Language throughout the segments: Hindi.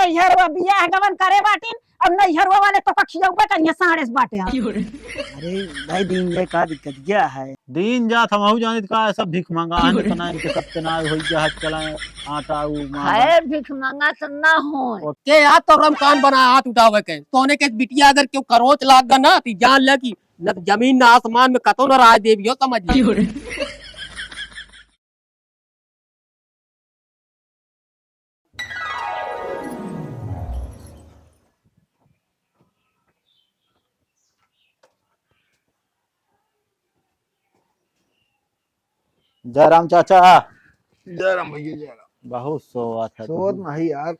नैहरवा बियाह गवन करे बाटिन अब नैहरवा वाले तो कखियौबे करिए साढ़े से बाटे अरे भाई दिन ये का दिक्कत क्या है? दिन जात हमहू जानित का सब भीख मंगा हन तना इनके सबके ना होई जहाज चलाए आटा उ मांगा है भिख मांगा तो ना हो के यार तो रमकान बना हाथ उठावे के सोने के बिटिया अगर क्यों करोच लाग गा ना ती जान ले कि न जमीन न आसमान में कतो न राज देवियो समझ ली। जयराम चाचा जयराम भैया जयराम। बहुत सोवत है सोच नहीं यार,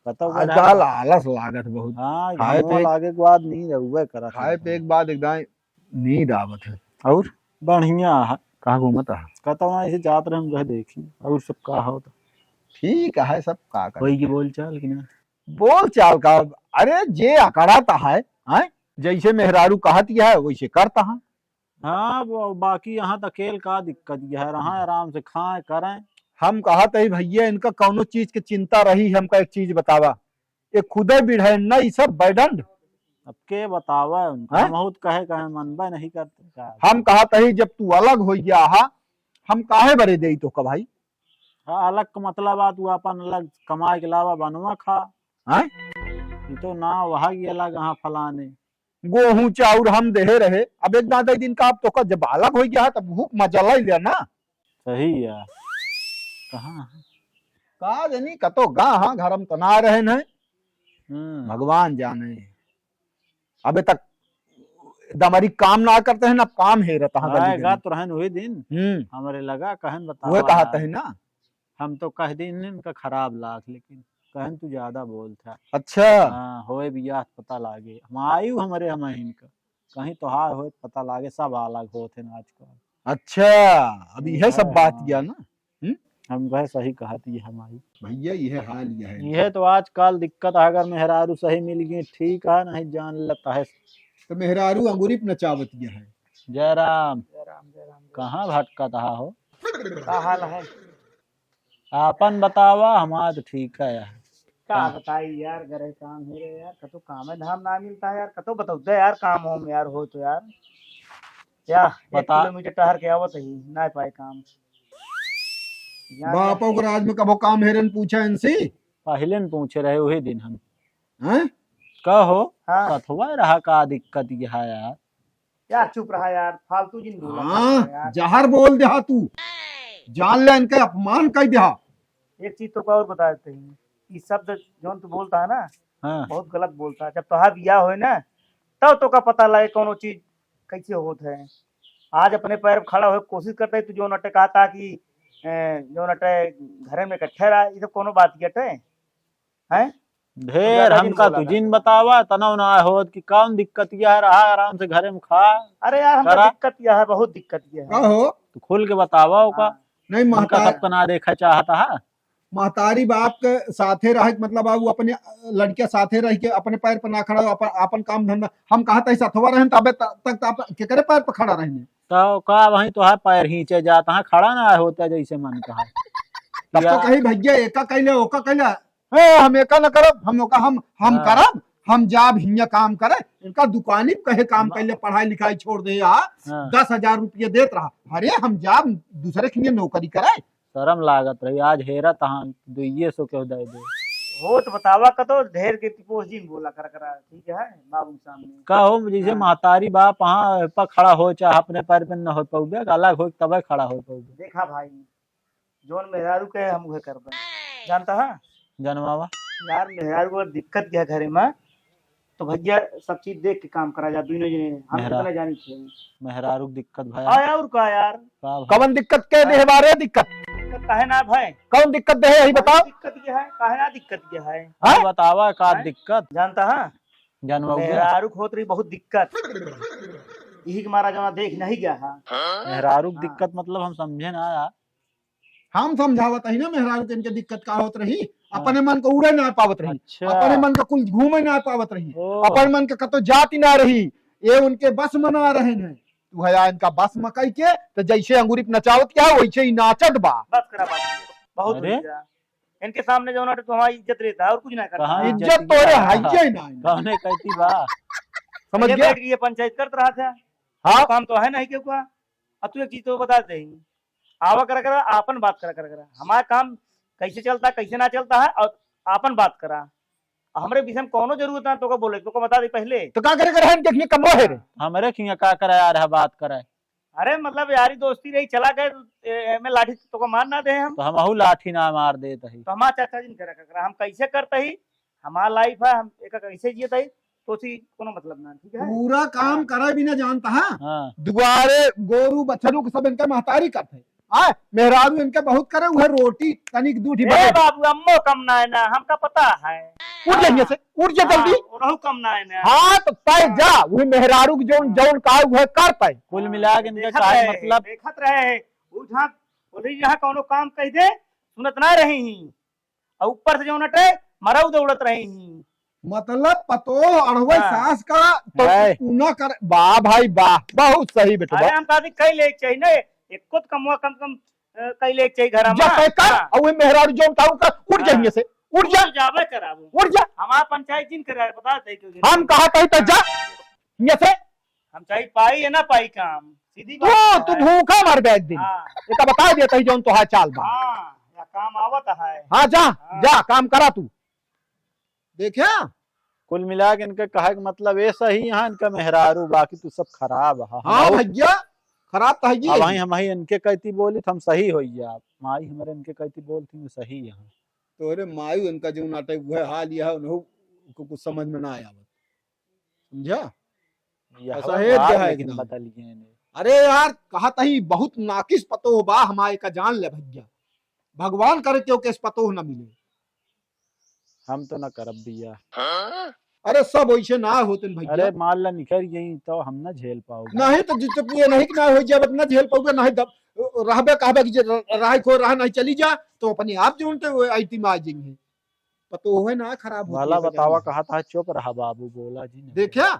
कतो आजकल आलस लागत बहुत। हां खाए खाए पे- लागे के बाद नींद उबे करत खाए पे एक बाद एकदम नींद आवत है। और बढ़िया है कहाँ घूमत है? कतो ना ऐसे जात रहे हम गए देखी और सब का हो तो ठीक है सब का कर कोई की बोल चाल कि ना बोल चाल का। अरे जे अकड़ाता है हैं? जैसे मेहरारू कहती है वैसे करता है। हाँ वो बाकी यहाँ तो अकेल का दिक्कत ये है रहा आराम से खाएं करें हम कहते ही भैया इनका कौनो चीज की चिंता रही, हमका एक चीज बतावा, ये खुदे बिढ़े न ई सब बैडंड। अब के बतावा उनका हैं? हम बहुत कहे मनबे नहीं करते का हम कहते ही जब तू अलग हो गया हा, हम काहे बरे दे तो का भाई हाँ अलग का मतलब आ तू अपन अलग कमाए के अलावा बनवा खा हैं? ये तो ना वहाँ की अलग यहाँ फलाने गेहूं चाउर हम दे रहे, अब एक दादा दिन का आप तो का जब अलग हो गया तब भूख मजा लिया ना। सही है कहाँ का जानी कतो गा हाँ घर हम तना रहे न, भगवान जाने। अबे तक दमरी काम ना करते हैं ना काम है रहता है गली आएगा तो रहन वही दिन गली। हमारे लगा कहन वो बता कहते हैं ना। हम तो कह दिन इनका खराब लाख लेकिन कहन तू ज्यादा बोलता अच्छा हाँ होए बियाह पता लागे हम आयु हमारे हम इनका कहीं तो हार हो पता लागे सब अलग होते ना आजकल अच्छा, अब यह सब बात किया ना हम कहे सही कहती है हमारी भैया, यह हाल यह है। यह तो आजकल दिक्कत है अगर मेहरारू सही मिल गई ठीक है नहीं जान लेता है तो मेहरारू अंगूरी पे नचावत यह है। जयराम कहाँ भटका था हो का हाल है? आपन बतावा हमारा तो ठीक है यार का बताई यार, घरे काम है रे यार, कतो काम है धाम ना मिलता है यार, कतो बताओ दे यार काम होम यार हो तो यार क्या 1 बता। किलोमीटर टहर के आवत ही ना पाए काम। बापों को राज में कबो काम हेरन पूछा इनसे पहले न पूछे रहे वही दिन हम हैं? कहो हाँ कथवा रहा का दिक्कत ये है यार यार चुप रहा यार, फालतू जिन बोला हाँ यार। जहर बोल दे तू, जान ले इनके अपमान कर दे। एक चीज तो और बता देते हैं, ये शब्द जोन तू बोलता है ना हाँ बहुत गलत बोलता है। जब तोहार बियाह होए ना तब तो का पता लगे कौन चीज कैसे होत है। आज अपने पैर पे खड़ा हो कोशिश करते तू जो नटे कहता कि जो नटे घरे में इकट्ठे रहा, ये सब कोनो बात की अटे हैं। ढेर ज्यादा दिन हमका बोला तू जिन बतावा तनव ना हो कि कौन दिक्कत यह रहा आराम से घरे में खा अरे यार हमको करा। दिक्कत यह है, बहुत दिक्कत यह है। का हो तू खुल के बतावा ओका हाँ। नहीं उनका महतारी सबका ना देखा चाहता है महतारी बाप के साथे रह मतलब अब अपने लड़के साथे रह के अपने पैर पर ना खड़ा हो, अपन काम धंधा हम कहते हैं सथवा रहे तबे तक आप केकरे पैर पर खड़ा रहने तो का वहीं तो है पैर हिंचे जाता है खड़ा ना होता जैसे मन कहा तब तो कही भैया एका कैले ओका कैले हे हम एका न करब, हम ओका हम हाँ। करब, हम जाब हिया काम करे। इनका दुकानी पे कहे काम कैले पढ़ाई लिखाई छोड़ दे यार, हाँ। 10,000 रुपये देत रहा। अरे हम जाब दूसरे के लिए नौकरी करे। शर्म लागत रही आज हेरा तहां 200 के दे दे हो तो बतावा कतो ढेर के टिपोस जिन बोला कर करा ठीक है बाबू के सामने। कहो जैसे महतारी बाप वहाँ पर खड़ा हो चाहे अपने पैर पे न हो पाऊबे अलग हो तब खड़ा हो पाऊबे देखा भाई जोन मेहरारू के हम उहे करबे जानता है जनवावा यार। मेहरारू को अगर दिक्कत क्या घरे में तो भैया सब चीज देख के काम करा जा दोनों जने, हम मेहरा- कितना जानी छे। मेहरारू दिक्कत भाई आया और का यार कवन दिक्कत के दे बारे दिक्कत दिक्कत काहे ना भाई, कौन दिक्कत दे यही बताओ। दिक्कत ये है काहे ना दिक्कत ये है हाँ? बतावा का हैं? दिक्कत जानता है जनवा मेहरारू को होत रही बहुत दिक्कत, यही के मारा जमा देख नहीं गया है। मेहरारू की दिक्कत मतलब हम समझे ना यार हम समझावत ही ना मेहरारू के इनके दिक्कत का होत रही, अपने मन को उड़े ना पावत रही, अच्छा अपने मन का कुल घूमे ना पावत रही, ओ, अपने मन का कतो जाति ना रही, ये उनके बस में ना रहे हैं। तू है इनका बस मकई के तो जैसे अंगूरी पे नचावत क्या वैसे ही नाचत बा। बस करा बात बहुत अरे? हो गया। इनके सामने जो नटे तो हमारी इज्जत रहता है और कुछ ना करता कहाँ है। इज्जत इज्जत की तो रे बात? हाइजे ही ना कौने कहती बा? समझ ये गया? बैठ के ये पंचायत करता रहा था। हाँ काम तो है नहीं क्यों? अब तू एक चीज तो बता दे, आवा करा आपन बात करा हमारा काम कैसे चलता कैसे ना चलता है और आपन बात करा। हमरे विषय में कोनो जरूरत ना तो बोले तो बता दे पहले। तो क्या करे रहन देखिए कमो है रे। हमरे खिया का करे यार है बात करे। अरे मतलब यारी दोस्ती रही चला गए में लाठी तो मार ना दे हम तो हमहू लाठी ना मार देत ही। तो हमारा चाचा जी करा हम कैसे करते ही हमारा लाइफ है हम एक कैसे जियत है तो उसी कोनो मतलब ना। ठीक है पूरा काम करे भी ना जानता है। हाँ दुआरे गोरू बछरू के सब इनके महतारी करते आए मेहरारू इनके बहुत करे हुए रोटी तनिक दूध ही ए बने। बाबू अम्मो कम ना है ना हमका पता है। उठ जाइए से उठ जा जल्दी। रहू कम ना है ना। हाँ तो तय जा वही मेहरारू की जोन जोन का वह कर पाए। कुल मिला के इनका देखत का रहे, मतलब देखत रहे उ जहाँ बोली जहाँ कोनो काम कह दे सुनत ना रही ही और ऊपर से जो नटे मरऊ दौड़त रही ही। मतलब पतो अड़वे हाँ। सास का तो है। न कर वाह भाई वाह बहुत सही बेटा। अरे हम कहा कई ले चाहिए ना एक को कम कई ले चाहिए घर जा पे कर और वही मेहरारू जोन का उठ जाइए से उठ जा जावे कराबू उठ जा। हमारा पंचायत जिन करे बता दे क्यों हम कहा कहीं तो जा ये से हम चाहिए पाई है ना पाई काम सीधी तू बात तू है। भूखा मर गया एक दिन हाँ ये बता दिया जोन तो है चाल बा। हाँ या काम आवत है। हाँ जा जा काम करा तू देखा। कुल मिला के इनका कहे के मतलब ये सही यहाँ इनका मेहरारू बाकी तू सब खराब है। हाँ भैया खराब तो है अब ये। वही हम ही इनके कहती बोली तो हम सही हो आप माई हमारे इनके कहती बोलती वो सही यहाँ। तोरे मायू इनका जो नाटक वह हाल यह उन्हों को कुछ समझ में ना आया समझा। यह ऐसा है बात जो है लेकिन एकदम। बदलिए ने। अरे यार कहा तही बहुत नाकिस पतो बा हमारे का जान ले भैया भगवान करे क्यों केस पतो न मिले। हम तो न करब बिया। अरे सब वैसे ना होते भैया। अरे मान ला निकल गई तो हम न झेल पाओगे। नहीं तो जितने ये नहीं कि ना हो जाए ना झेल पाओगे नहीं दब रहबे कहबे कि राह को राह नहीं चली जा तो अपने आप जोनते हुए आईती में आ जाएंगे पतो है ना खराब होती वाला है बतावा बाजार कहा था चुप रहा बाबू बोला जी में। ने। देखा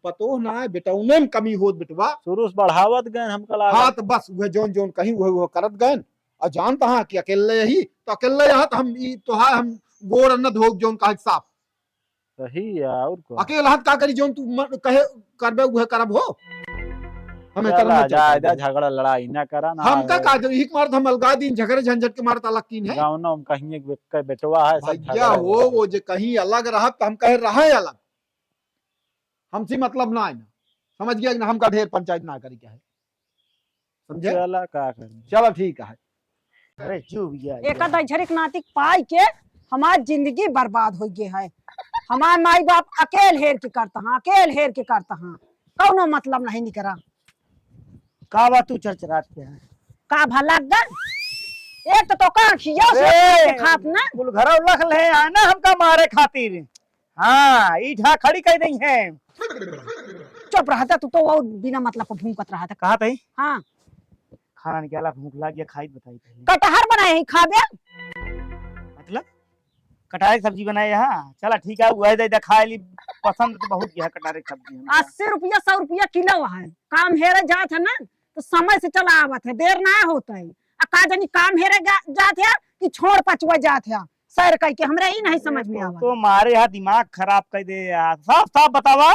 पतो ना है बेटौने में कमी होत बेटवा। शुरू से बढ़ावत गए हमका लगा। हाँ तो बस वह जोन जोन कहीं वह करत गए और जानता हाँ कि अकेले ही तो अकेले यहाँ तो हम तो हाँ हम गोर न धोक जोन का साफ सही है और को अकेला हाथ का करी जोन तू कहे करबे वह करब हो हमें करना जा चाहिए। झगड़ा लड़ाई ना करा ना। हम का काज हिक मार हम अलगा दिन झगड़े झंझट के मारता अलग तीन है गाँव ना हम कहीं एक बेटवा है सब भैया झगड़ा हो लड़ाई। वो जो कहीं अलग रहा तो हम कहे रहे अलग हमसे मतलब ना है ना समझ गया ना हमका ढेर पंचायत ना करी क्या है समझे। चला का करें। चलो ठीक है। अरे चुप गया एक दैझरिक नातिक पाई के हमार जिंदगी बर्बाद हो गई है। हमार माई बाप अकेल हेर के करता हाँ अकेल हेर के करता हाँ कौनो मतलब नहीं निकरा का बात तू चरचरात के है का भला गन एक तो का खिया से ए, खात ना कुल घर लख ले है ना हमका मारे खातिर। हाँ ई झा खड़ी कह दी है। चुप रहता तू तो वो बिना मतलब को भूकत रहा था। कहा था हाँ खाना निकाला भूख लग गया खाई बताई पहले कटहर बनाए ही खाबे मतलब कटारे की सब्जी बनाए यहाँ चला ठीक है वह दे खाए ली पसंद तो बहुत है कटारे की सब्जी हमका। 80 रुपया 100 रुपया किलो है। काम हेरे जात है ना तो समय से चला आवत है देर ना होता है। का जानी काम हेरे जात है कि छोड़ पचवा जात है सर कह के हमरा ही नहीं समझ में आवा। तो मारे यहाँ दिमाग खराब कर दे यार साफ साफ बतावा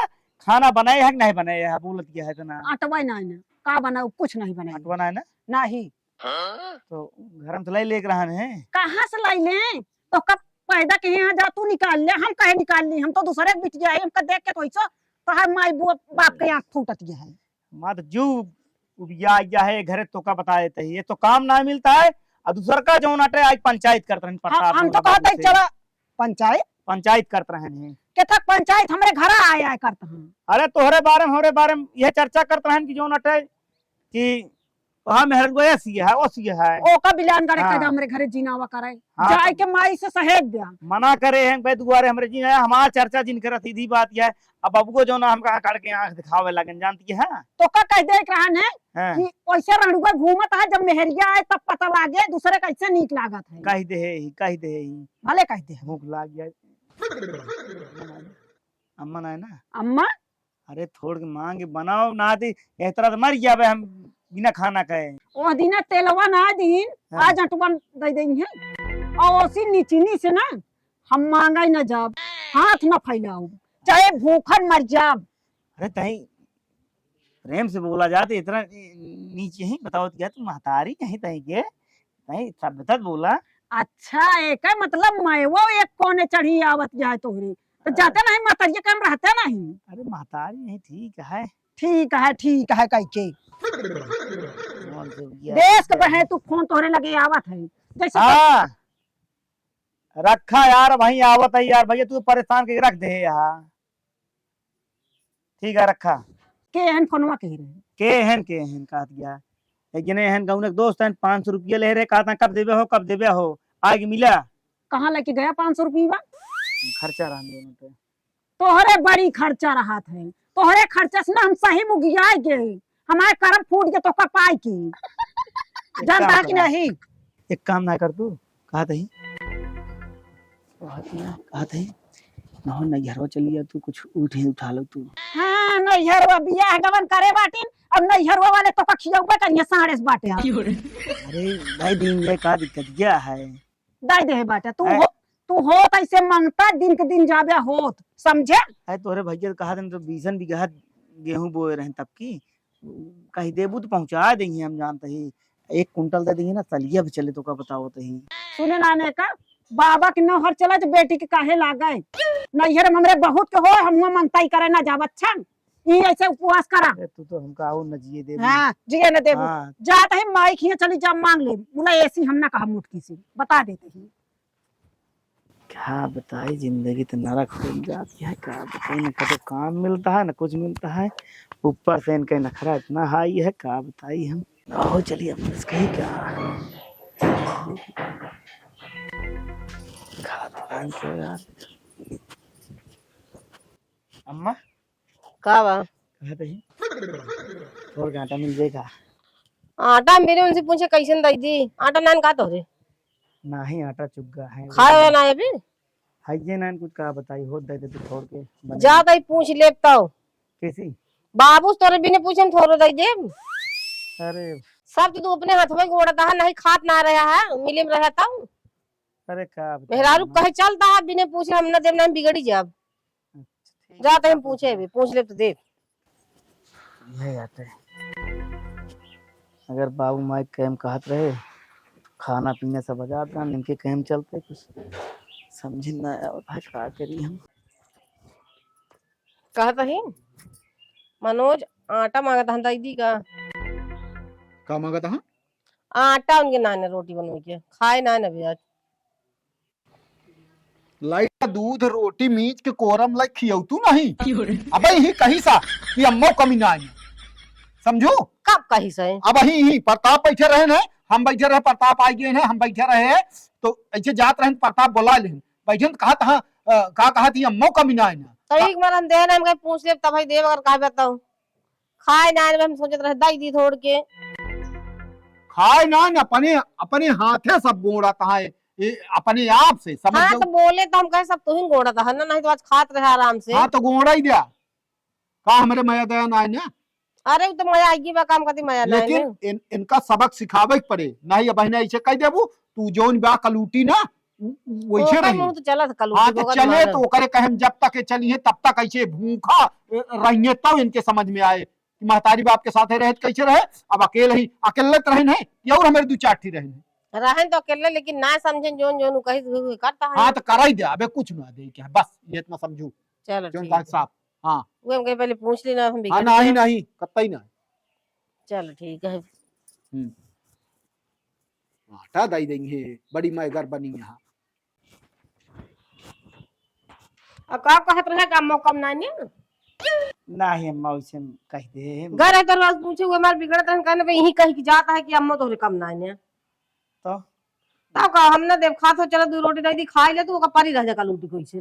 खाना बनाए है कि नहीं बनाए है बोलत क्या है इतना आटवा ना ना का बनाओ कुछ नहीं बनाए बनाए ना नहीं तो घर में तो लाई लेके रहा है। कहाँ से लाई ले तो कब पैदा के यहाँ जा तू निकाल ले हम कहे निकाल ली हम तो दूसरे के बिट जाए हमका देख के तो ऐसा तो हर माई बाप के आँख फूटत गया है। माँ तो जू उबिया है घरे तो का बता देते हैं ये तो काम ना मिलता है और दूसर का जो नाटे आज पंचायत करते हैं हम तो कहते हैं चला पंचायत करते हैं के तक पंचायत हमारे घर आया करता हूँ। अरे तोहरे बारे में यह चर्चा करते हैं कि जो नटे कि वहाँ मेहर गो सी है वो सी है ओ का बिलान करे हाँ। का हमारे घरे जीनावा करे हाँ, जाए के माई से सहेज दिया मना करे हैं भाई दुआरे हमारे जी है हमारा चर्चा जिन कर सीधी बात यह अब अब को जो ना हम कहा काट के आंख दिखावे लगन जानती है तो का कह देख रहा है हाँ, कि वैसे रणुआ घूमत है जब मेहरिया आए तब पता लागे दूसरे कैसे नीक लागत है कह दे भले कह दे भूख लाग गया अम्मा ना है ना अम्मा अरे थोड़ के मांगे बनाओ ना दी इस तरह तो मर गया बे हम बिना खाना कहे ओ दिन तेलवा ना दिन हाँ। आज अटवन दे देंगे और उसी नीचिनी से ना हम मांगा ही न जाब, हाथ न फैलाऊ, चाहे भूखन मर जाब। अरे तही प्रेम से बोला जाते इतना नीचे ही बताओ क्या तुम महतारी कहीं तही के तही सभ्यता बोला। अच्छा एक है मतलब मैं वो एक कोने चढ़ी आवत जाए तोहरी तो जाते नहीं मतरिया कम रहते नहीं। अरे महतारी नहीं ठीक है ठीक है कह के कौन से गया देश के बहे तू फोन तोहरे लगे आवत है जैसे हाँ रखा यार वही आवत है यार भैया तू परेशान के रख दे यार। ठीक है रखा के हन फोनवा कह रहे के हन कहा दिया एक जने हन गाँव दोस्त हन 500 रुपया ले रहे कहा कब देवे हो आगे मिला कहाँ लेके गया 500 रुपया खर्चा रहा दोनों पे। तोहरे बड़ी खर्चा रहा है तोहरे खर्चा से ना हम सही मुगिया गए हमारे करम फूट के तो कपाई की जानता कि नहीं। एक काम ना कर तू कहा थी ना नैहरवा चलिए तू कुछ उठा लो तू। हाँ नैहरवा बियाह गवन करे बाटिन अब नैहरवा वाले तो खियौबे करिए साढ़े से बाटे अरे भाई दिन में का दिक्कत क्या है दाई दे बाटे तू हो ऐसे मांगता दिन के दिन जाबे होत समझे। है तोरे भैया कहा दिन तो 20 बीघा गेहूं बोए रहे तब की कहीं देबू तो पहुंचा देंगे हम जानते ही 1 कुंटल दे देंगे ना तलिया भी चले तो का बताओ तो ही सुने नाने का बाबा के नौहर चला तो बेटी के काहे लागे नैहर में हमरे बहुत के हो हम मांगता ही करे ना जाब अच्छा ई ऐसे उपवास करा तू तो हमका आओ न जिए दे हाँ जिए न देबू हाँ। जात है माई खिया चली जा मांग ले बोला ऐसी हम ना कहा मुटकी से बता देते ही क्या बताए जिंदगी तो नरक हो जाती है क्या बताए न कभी काम मिलता है न कुछ मिलता है ऊपर से इनका नखरा इतना हाई है क्या बताई हम आओ चलिए हम इसका ही क्या यार अम्मा का बा कहते ही और घाटा मिल जाएगा आटा मेरे उनसे पूछे कैसे दई दी आटा नान का तोरे ना ही आटा चुग्गा है खाए ना अभी हाइजे ना कुछ का बताई हो दे दे छोड़ के बने। जा दई पूछ लेता हूँ कैसी बाबू तोरे बिना पूछे थोड़ो दई दे अरे सब तो तू अपने हाथ में गोड़ता है नहीं खात ना रहा है मिले में रहता हूँ अरे का मेहरारू कहे चलता है बिना पूछे हम ना देव ना बिगड़ी जाब जा तई पूछे भी पूछ ले तो दे यही आते अगर बाबू माई कैम कहत रहे खाना पीना सब बजाता इनके कैम चलते कुछ समझ ना आया भाई क्या करी हम कहता ही मनोज आटा मांगता है दीदी का मांगा था आटा उनके नाने रोटी बनवा के खाए ना ना आज लाइट दूध रोटी मीच के कोरम लाइक खियौ तू नहीं अबे ही कहीं सा कि अम्मो कमी ना आई समझो कब कही से अब ही प्रताप बैठे रहे हैं हम बैठे रहे प्रताप आ गए हैं हम बैठे रहे तो ऐसे जात रहे प्रताप बोला ले बैठे कहा था कहा थी अम्मो कमी ना आई तो एक बार हम दे ना हम कहीं पूछ ले तब भाई देव अगर कहा बताओ खाए ना हम सोचते रहे दाई दी थोड़ के खाए ना अपने अपने हाथे सब गोड़ा कहा अपने आप से समझ हाँ तो बोले तो हम कहे सब तू ही गोड़ा था ना नहीं तो आज खात रहे आराम से हाँ तो गोड़ा ही दिया कहा हमारे मया दया ना है ना अरे तो मजा आएगी बा काम करती मजा ना लेकिन इनका सबक सिखावे पड़े नहीं बहना ऐसे कह देबू तू जोन बा कलूटी ना वैसे रही तो चला था कल हाँ तो चले तो ओकरे कहे जब तक चलिए तब तक ऐसे भूखा रहिए तब इनके समझ में आए कि महतारी बाप के साथ रहे कैसे रहे अब अकेले रहे नहीं और हमारे 2-4 रहे रहन तो अकेले लेकिन ना समझे जोन जोन कही करता है हाँ तो करा ही दे अबे कुछ ना दे क्या बस ये इतना समझू चलो क्यों ठीक है साहब हाँ वो हम कहीं पहले पूछ लेना हम हाँ नहीं नहीं कतई ना चलो ठीक है आटा दई देंगे बड़ी मैगर बनी यहाँ अब का कहत रहे का मौका ना नहीं नहीं अम्मा वैसे कह दे घर है तो रोज पूछे हुए हमारे बिगड़ता है कहने पे यही कही कि जाता है कि अम्मा तोरे कम ना है तो तब का हम ना देव खा तो चलो 2 रोटी दे दी खाई ले तो ओका परी रह जा कलूटी कैसे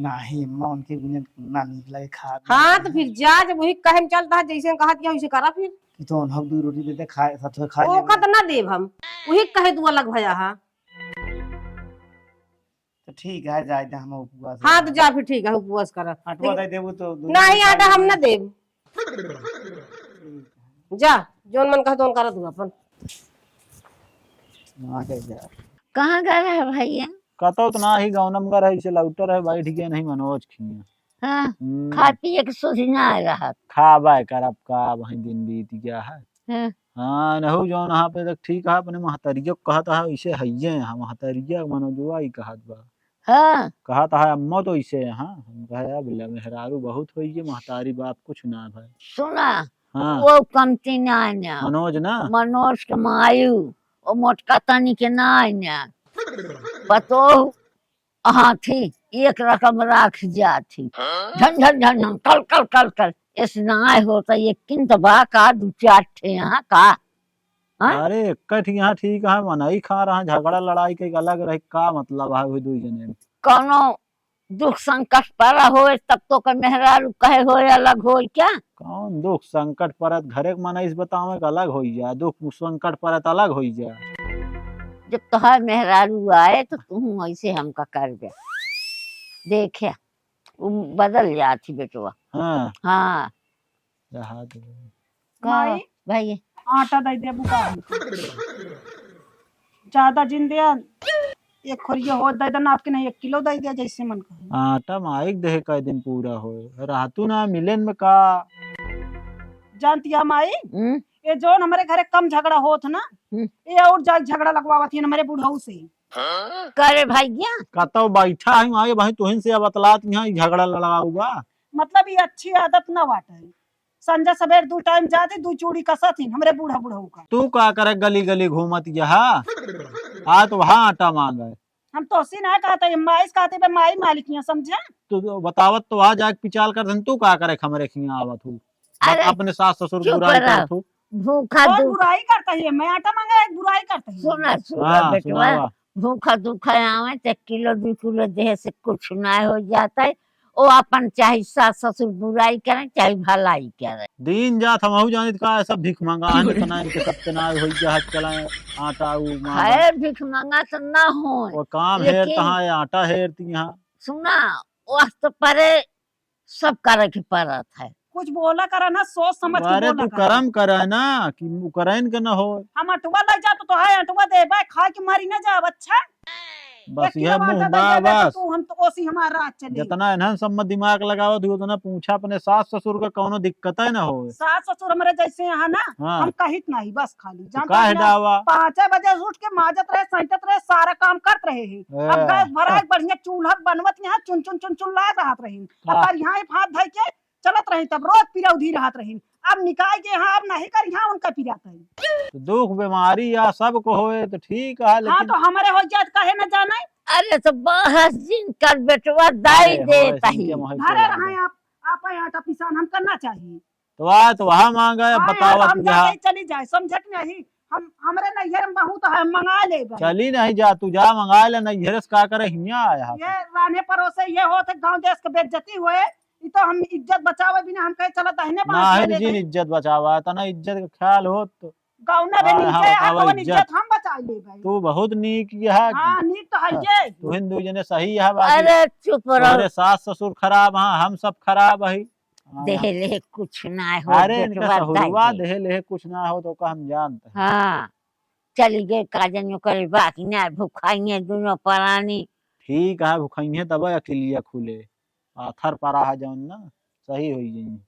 नहीं अम्मा उनके बिना ना नीक लगे खा हाँ तो फिर जा जब वही कहम चलता है जैसे कहत किया वैसे करा फिर कि तो हम 2 रोटी देते खाए साथ में खा ओका तो ना देव हम वही कहे तू अलग भया हा तो ठीक है जाए दे हम उपवास हाँ तो जा फिर ठीक है उपवास करा आटवा दे देबू तो नहीं आटा हम ना देव जा जोन मन कह तो करा तू अपन वहां के जा कहाँ गए है भैया? कतो तो ना ही गाँव का रहे से लौटर है बैठ गया नहीं मनोज खिया हाँ, खा पिए के सोचना आ रहा। खाबा करब का वही दिन बीत गया है। हाँ, हाँ नहु जौन यहाँ पे तक ठीक है अपने महतरिया कहता है इसे हइये यहाँ महतरिया मनोजुआ ही कहत बा हाँ, कहता है अम्मा तो इसे यहाँ हम कहे अब मेहरारू बहुत हुई है महतारी बाप कुछ ना भाई। सुना हाँ वो कमती ना आना मनोज ना मनोज के मायू वो मोटका तनी के ना आना पतो हाथी एक रकम राख जाती झन झन झन झन कल कल कल कल इस नाय होता ये किंत बा का दू चार ठे यहाँ का। हाँ? अरे इकट्ठ यहाँ ठीक है मनाई खा रहा झगड़ा लड़ाई के अलग रही का मतलब है वो दो जने में। कौनो दुख संकट पड़ा हो तब तो कर मेहरारू कहे हो अलग हो क्या? कौन दुख संकट परत घरे के मनाइस बतावे के अलग हो जा दुख संकट परत अलग हो जा। जब तुहार मेहरारू आए तो तुम ऐसे हमका कर दे देखे वो बदल जाती बेटवा। हाँ हाँ रहा दे। माई भाई आटा दे दे बुका ज्यादा जिंदे एक खोरिया हो दे देना आपके नहीं 1 किलो दे दिया जैसे मन कहे। आटा माइक देहे का दिन पूरा हो रातू ना मिलन में का जानती है माई ये जो हमारे घरे कम झगड़ा होत ना ये और जाग झगड़ा लगवावत है हमारे बुढ़ऊ से। करे भैया कतो बैठा है आगे भाई तुहिन से बतलात यहाँ झगड़ा लड़ाऊगा मतलब ये अच्छी आदत ना बाटे। संजय सवेर 2 टाइम जाते 2 चूड़ी कसत ही हमरे बूढ़ा बुढ़ऊ का। तू का करे गली गली घूमत यहाँ आ तो वहाँ आटा मांगे हम तो सी ना कहते हैं माई कहते हैं माई मालिकियां समझे। तू बतावत तो वहाँ जाके पिचाल कर दन तू का करे खमरे खिया आवत हूँ अरे अपने सास ससुर चुप बुराई रहो। करत हूँ। भूखा कौन दुख बुराई करता है मैं आटा मांगा एक बुराई करता है। सुना सुना हाँ बेटवा सुनावा भूखा दुखा आवे तो 1 किलो 2 किलो देह से कुछ ना हो जाता है। वो अपन चाहे सास ससुर बुराई करे चाहे भलाई करे। दिन जात हम जानित का सब भीख मांगा आन तना इनके सत्यना हो जा चलाए आटा उ मांगा है भीख मांगा तो ना हो और काम हेर लेकिन- तहाँ है आटा हेरती यहाँ सुना वक्त परे सब करे के पड़त है। कुछ बोला करा ना सोच समझ के अरे बोला तू करा। करम करे ना कि करैन के न हो हम अटुआ लग जा तो है अटुआ दे बा खा के मारी ना जा अच्छा। बस 1 किलो यह मुंह आटा बा दे दे तो बस तू हम तो ओसी हमारा रात चली। जितना इन्हन सब में दिमाग लगावत हो उतना पूछा अपने सास ससुर का कोनो दिक्कत है ना हो। सास ससुर हमारे जैसे यहाँ ना हाँ हम कहित नहीं बस खाली तो जानता का है है ना, डावा 5 बजे उठ के माजत रहे सैंतत रहे सारा काम करत रहे हैं। अब ए, गैस भरा बढ़िया चूल्हा बनवत यहाँ चुन चुन चुन चुन ला रहत रही हाँ। अब यहाँ हाथ धइ के चलत रही तब रोज पिरौधी रहत रही। अब निकाय के यहाँ अब नहीं कर यहाँ उनका पिराता है। तो दुख बीमारी या सब को होए तो ठीक है हाँ लेकिन तो हमारे हो जात कहे न जाना अरे तो बहस जिन कर बेटवा दाई देता ही घरे रहे आप आटा पिसान हम करना चाहिए। तो आ तो वहाँ मांगा हाँ, बतावत हम यहाँ जाके चली जाए समझत नहीं हम हमरे नैहर में बहुत है मंगा ले चली नहीं जा तू जा मंगा ले नहीं घेरस का करे हिया आया ये राने परोसे ये होते गांव देश के बेइज्जती हुए ये तो हम इज्जत बचावे बिना हम कहे चला दहने ना बांध है ले जिन इज्जत बचावा तना इज्जत का ख्याल हो तो गांव ना बे हाँ, नीचे हाँ, है तो इज्जत। इज्जत हम बचा ले भाई। तू बहुत नीक है हां नीक तो है ये तू हिंदू जने सही है बाकी अरे चुप रहो तुम्हारे सास ससुर खराब हाँ हम सब खराब है देह ले कुछ ना हो अरे इनका बेटवा सहुरवा दाई दे। देह ले कुछ ना हो तो का हम जानते हैं हाँ चली गए काजन करे बाकी ना भूखाइए दोनों प्राणी। ठीक है भुखाइए तब अकेलिया खुले आथर परा है जौन ना सही हो जाइए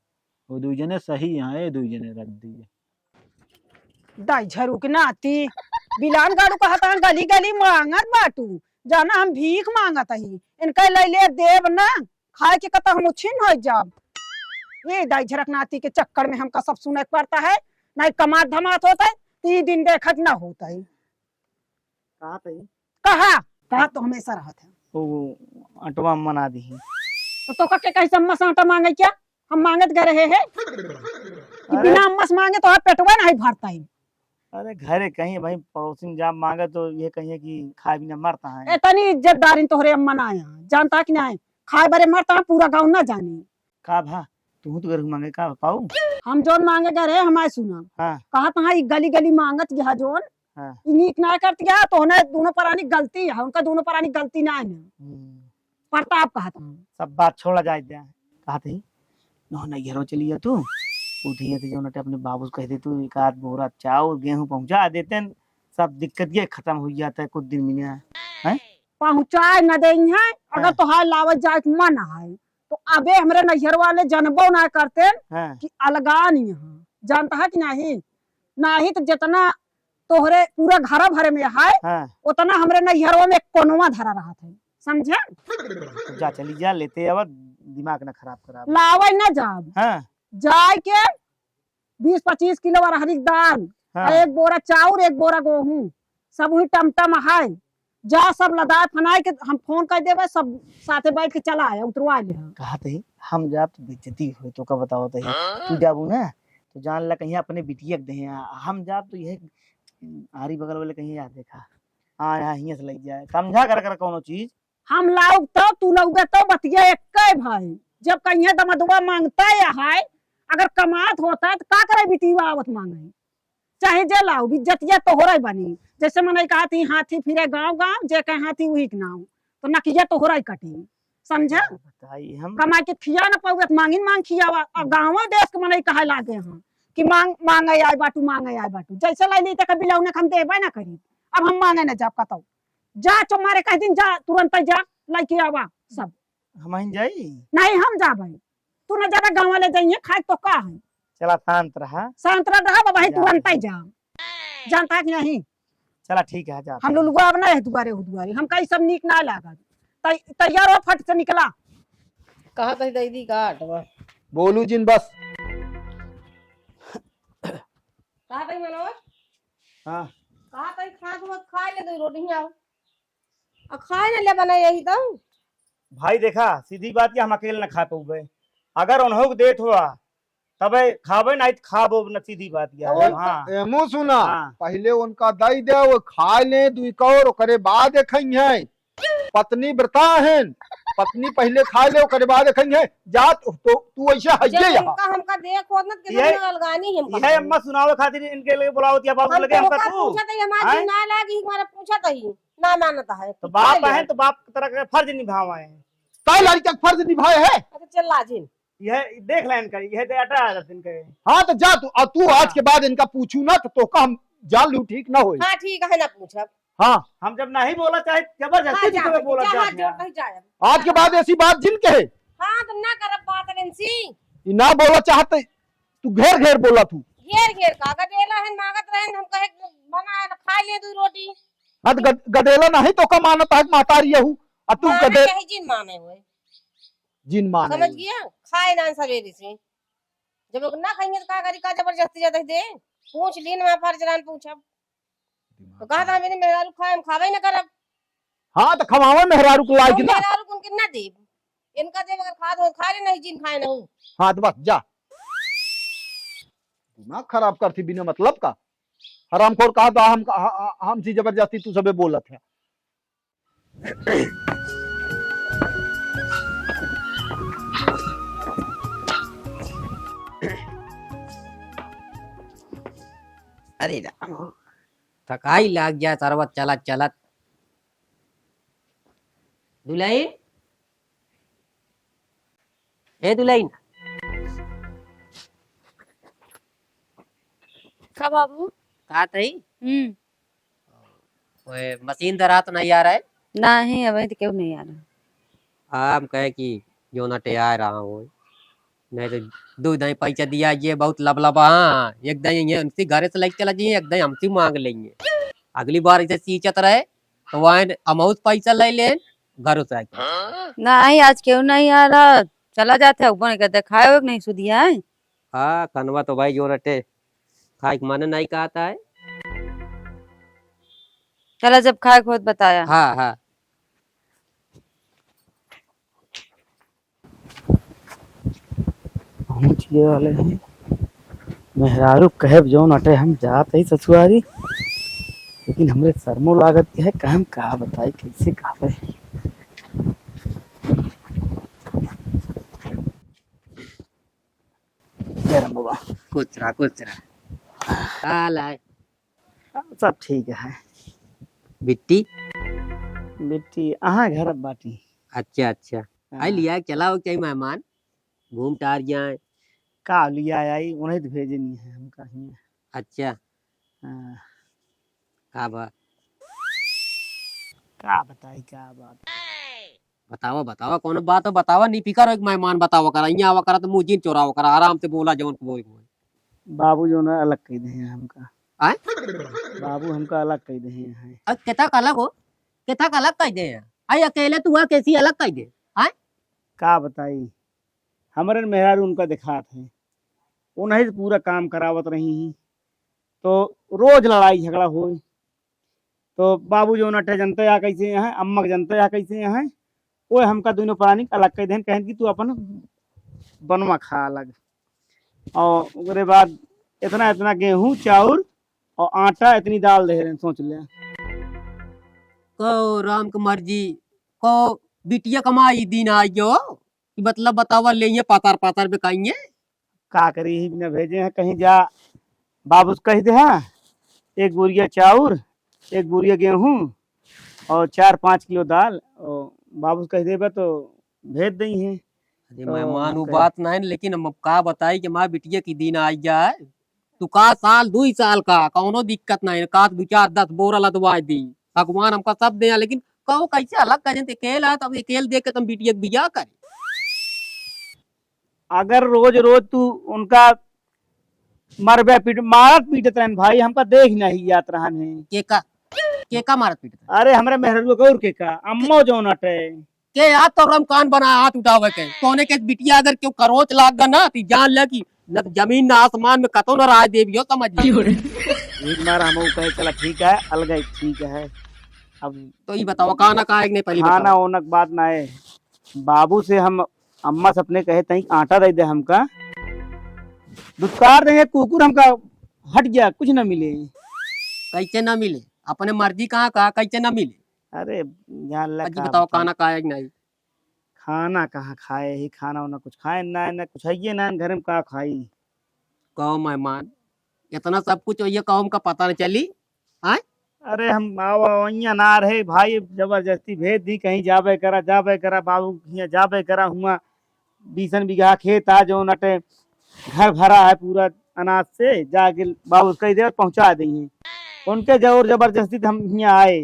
वो दू जने सही है ये दू जने रख दिए दाई झरू के नाती बिलान गाड़ू कहता है गली गली मांगत बाटू जाना हम भीख मांगत ही इनका ले ले देव ना खाए के कता हम उछिन हो जाब। ये दाई झरक नाती के चक्कर में हमका सब सुने पड़ता है नहीं कमात धमात होता है 3 दिन देखत ना होता है। कहाँ पे कहा तो हमेशा रहत है वो अटवा मना दी तो के कैसे अम्मा से आटा मांगे क्या हम मांगत गए रहे हैं कि बिना अम्मा से मांगे तो आप पेटवा नहीं भरता है। अरे घरे कहीं भाई पड़ोसी जब मांगे तो ये कहिए कि खाए बिना मरता है। इतनी इज्जतदारी तोहरे अम्मा ना आया जानता कि नहीं खाए बरे मरता है पूरा गाँव ना जाने। का भा तू तो घर मांगे का पाऊ हम जोन मांगे गए रहे हमारे सुना हाँ। कहा तहा गली गली मांगत गया जोन हाँ। नीक ना करत गया तो उन्हें दोनों परानी गलती है उनका दोनों परानी गलती ना है प्रताप कहा था सब बात छोड़ा जाए दिया कहा थी नो नैहरों चली जा तू उठिए थे जो नटे अपने बाबू कह दे तू 1 आध बोरा चावल गेहूं पहुंचा देते सब दिक्कत ये खत्म हो जाता है कुछ दिन में है। पहुँचाए न देंगे है अगर हाँ। तोहार लावत जाए के मन है तो अबे हमरे नैहर वाले जनबो ना करते हाँ कि अलगा नहीं है, जानता है कि नहीं? नहीं तो जितना तोहरे पूरा घर भरे में है हाँ उतना हमरे नैहरवा में कोनवा धरा रहा था, समझे? तो जा चली जा लेते अब दिमाग ना खराब करा। लावे न जाब हाँ जाए के 20-25 किलो अरहरी दाल हाँ और 1 बोरा चाउर 1 बोरा गेहूं सब वही टमटम है, जा सब लदाए फनाए के हम फोन कर देवे सब साथे बैठ के चला है उतरवा ले। कहा थे हम जाब तो बेइज्जती हो तो का बताओ तो तू जाबू ना तो जान ला कहीं अपने बिटिया के दे हम जाब तो यह आरी बगल वाले कहीं याद देखा हाँ यहाँ हियां से लग जाए समझा कर कोनो चीज। हम लाऊ तो तू लौगे तो बतिया एक भाई जब कहीं दमदुआ मांगता है अगर कमात होता है तो का करे बिटिया आवत मांगे चाहे जे लाऊ इज्जतिया तो हो रही बनी जैसे मैंने कहा थी हाथी फिरे गांव गांव जे कहे हाथी वही के नाव तो नकिया तो हो रही कटी, समझा? बताइए हम कमाई के खिया न पाऊ मांगिन मांग खियावा और गाँव देश के मैंने कहा लागे हैं कि मांगे आए बाटू जैसे लाई ली तक बिलौने हम देबे ना करी अब हम मांगे न जा कतौ जा चुमारे कह दिन जा तुरंत जा लड़की आवा सब हम जाई नहीं हम जा भाई तू न ज्यादा गाँव वाले जाइए खाए तो का है चला शांत रहा सांतरा रहा बाबा ही तुरंत ही जा, जानता है कि नहीं? चला ठीक है जा हम लोग अब नहीं दुआरे हम कहीं सब नीक ना लागत तैयार हो फट से निकला कहा तही दीदी काट बोलू जिन बस कहा तही मनोज हाँ कहा तही खा ले दो रोटी आओ और खाए ना ले बना यही तो भाई देखा सीधी बात कि हम अकेले न खा पाऊबे अगर उन्हों को देत हुआ तबे खाबे नहीं तो खाबो न सीधी बात या है। हाँ एमो सुना हाँ। पहले उनका दई दे वो खा ले दुई कौर ओकरे बाद खई है पत्नी व्रता है पत्नी पहले खा ले ओकरे बाद खई है जा तो तू ऐसे हइये यहाँ हमका देखो ना ये- कितना अलगानी हम यह अम्मा सुनावे खातिर इनके लिए बुलाओ या बाबू लगे हमका तू पूछा था हमारा हैं? ना लागी हमारा पूछा था ही ना मानता है तो बाप है तो बाप की तरह का फर्ज निभावा है ताई लड़का का फर्ज निभाए है। अच्छा चल लाजिन यह देख ले इनका यह दे 18 दिन के हाँ तो जा तू आज के बाद इनका पूछू ना तो का हम जान लू ठीक ना होई। हाँ ठीक है ना पूछा हाँ हम जब नहीं बोला चाहे जबरदस्ती हाँ, तुम्हें बोला जा, जात है। नहीं जाए आज के बाद ऐसी बात जिन के है हाँ तो ना कर बात रेंसी ये ना बोला चाहते तू घेर घेर बोला तू घेर घेर का गडेला है मांगत रहे हम कहे बना खा ले दू रोटी हाँ तो गडेला नहीं तो का मानता है महतारी यहू और तू माने गडे कहीं जिन माने हुए जिन माने समझ गया खाए ना सवेरे से जब लोग ना खाएंगे तो का करी का जबरदस्ती जाते दे पूछ लीन मैं फर्जरान पूछब तो कहा था मेरे मेहरारू खाए हम खावे ना करब हाँ तो खवावे मेहरारू को लायक ना मेहरारू को उनके ना देब इनका देब अगर खा दो खा ले नहीं जिन खाए ना हाँ तो बस जा दिमाग खराब करती बिना मतलब का हरामखोर कहा था हम सी जबरदस्ती तू सबे बोलत है। अरे थकाई लाग गया सरवत चलत चलत दुलाइन ए दुलाइन का बाबू? कहा थी हम्म ओए मशीन दरा तो नहीं आ रहा है नहीं अभी तो क्यों नहीं आ रहा। हम कहे कि जो नटे आ रहा हूँ नहीं तो दूध नहीं पैसा दिया ये बहुत लबलबा हाँ एकदम ये उनसे घर से लेके चला जाइए एकदम हमसे मांग लेंगे अगली बार ऐसे सींचत रहे तो वहाँ अमाउंट पैसा ले ले घर से आके नहीं आज क्यों नहीं आ रहा, चला जाते है ऊपर कहते खाए हो नहीं सुधिया है। हाँ कनवा तो भाई जो रटे खाए मन नहीं कहता है। चला जब खाए खुद बताया। हाँ हाँ पहुंचने वाले हैं मेहरारू कहब जो नटे हम जात है ससुरारी लेकिन हमरे शर्मो लागत के है काम कहा बताई कैसे कहबे। जय राम बाबा कुछ रहा काल है सब ठीक है बिट्टी बेटी अहाँ घर बाटी अच्छा अच्छा आई लिया चलाओ क्या मेहमान घूम टार जाए का लिया आई उन्हें तो भेजनी है हम कहीं। अच्छा हाँ, का बात का बताई क्या बात। बतावा बतावा कौन बात हो बतावा नहीं फिकर एक मेहमान बतावा करा यहाँ आवा करा तो मुंह जीन चोरावा करा आराम से बोला जवन बोल बाबू जो ना अलग कह दे हैं हमका। आय? बाबू हमका अलग कह दे हैं। अब केता अलग हो केता अलग कह दे आई अकेले तू कैसी अलग कह दे का बताई हमारे मेहरारू उनका दिखा थे उन्हें से पूरा काम करावत रही ही तो रोज लड़ाई झगड़ा हो। तो बाबू जो नटे जनते या कैसे हैं अम्मा के जनते या कैसे हैं वो हमका दोनों प्राणी अलग कह देन कहन कि तू अपन बनवा खा अलग। और उसके बाद इतना इतना गेहूं चाउर और आटा इतनी दाल दे रहे हैं, सोच ले। को राम की मर्जी को बिटिया कमाई दिन आई जो कि मतलब बतावा ले पातार पातार पे खाएंगे का करी ही न भेजे हैं कहीं जा। बाबू से कह दे हाँ एक बोरिया चाउर एक बोरिया गेहूं और 4-5 किलो दाल और बाबू से कह देबा तो भेज दई हैं। अरे तो मेहमान वो हम बात नहीं लेकिन हम का बताई कि माँ बिटिया की दिन आई जाए तू का साल 2 साल का कौनो दिक्कत नहीं का 2-4-10 बोरा लदवा दी भगवान हमका सब दे लेकिन कहो कैसे अलग कर अकेल है तब अकेल देख के तुम बिटिया के बिया करे। अगर रोज रोज तू उनका मरबे पीट मारत पीटत रहन भाई हमका देख नहीं जात रहन है। के का मारत पीट अरे हमरे मेहररू गौर के का अम्मो जो नटे के यार तो रम कान बना हाथ उठावे के कोने के बिटिया अगर क्यों करोच लाग गा ना ती जान ले कि न जमीन ना आसमान में कतो न राज देवियो समझ ली। एक बार हम कहे चला ठीक है अलग है ठीक है। अब तो ये बताओ खाना का एक नहीं पहली खाना बताओ। ओनक बात ना है। बाबू से हम अम्मा से अपने कहे तही आटा दे दे हमका दुत्कार देंगे कुकुर हमका हट गया कुछ न मिले। कैसे ना मिले अपने मर्जी कहाँ का कैसे ना मिले अरे जान ला अजी का बताओ बताऊं। खाना का एक नहीं खाना कहाँ खाए ही खाना वाना कुछ खाए ना कुछ है ना घर में का खाई। कहो मेहमान इतना सब कुछ ये कहो हमका पता न चली अरे हम आवा ना रहे भाई जबरदस्ती भेज दी कहीं जाबे करा बाबू हियां जाबे करा हुआ 20 बीघा खेत आ जो नटे घर भरा है पूरा अनाज से जाके बाबू कही दे पहुंचा दी है उनके जोर जबरदस्ती हम यहाँ आए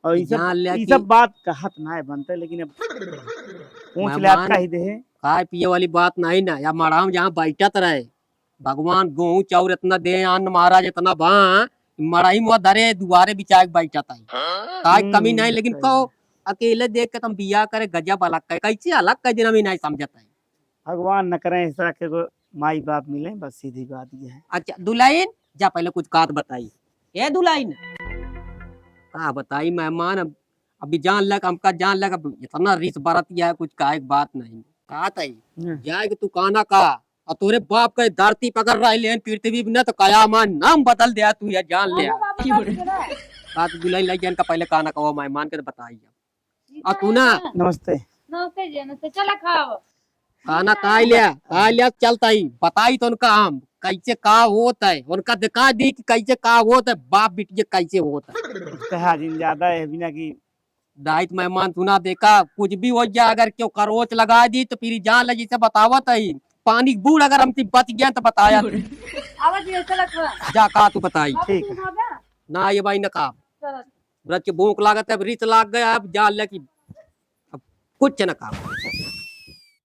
और जान लिया ये कि- सब बात कहत ना है बनते लेकिन अब पूछ ले मेहमान- कही दे खाए पिए वाली बात नहीं ना या मराम जहाँ बैठत रहे भगवान गेहूं चाउर इतना दे अन्न महाराज इतना बा मड़ाई मुआ धरे दुआरे बिचाए बैठत आई काय कमी नहीं लेकिन सही कहो अकेले देख के तुम बिया करे गजब अलग करे कैसे अलग कर देना भी नहीं समझता है। भगवान न करें इस तरह के को माई बाप मिले बस सीधी बात ये है। अच्छा दुलाइन जा पहले कुछ बात बताई ए दुलाइन का बताई मेहमान अभी जान लग हमका जान लग अब इतना रिस बरतिया है कुछ का एक बात नहीं कहा तई जाए कि तू काना का और तोरे बाप के धरती पकड़ रहा है पृथ्वी में न तो कयामा नाम बदल दिया तू ये जान ले बात दुलाई लग जान का पहले काना का वो मेहमान के बताई और तू ना नमस्ते नमस्ते जी नमस्ते चला खाओ खाना खा लिया चलता ही बताई तो उनका हम कैसे का होता है उनका दिखा दी कि कैसे का होता है बाप बिटिया कैसे होता है कहा जिन ज्यादा है बिना की दायित्व मेहमान सुना देखा कुछ भी हो जाए अगर क्यों करोच लगा दी तो फिर जान लगी से बतावत है पानी बूढ़ अगर हमसे बच गया तो बताया आवाज ये चला खा जा का तू बताई ठीक है। ना ये भाई न का चलो ब्रज के भूख लागत है रित लाग गया अब जान ले कि अब कुछ न का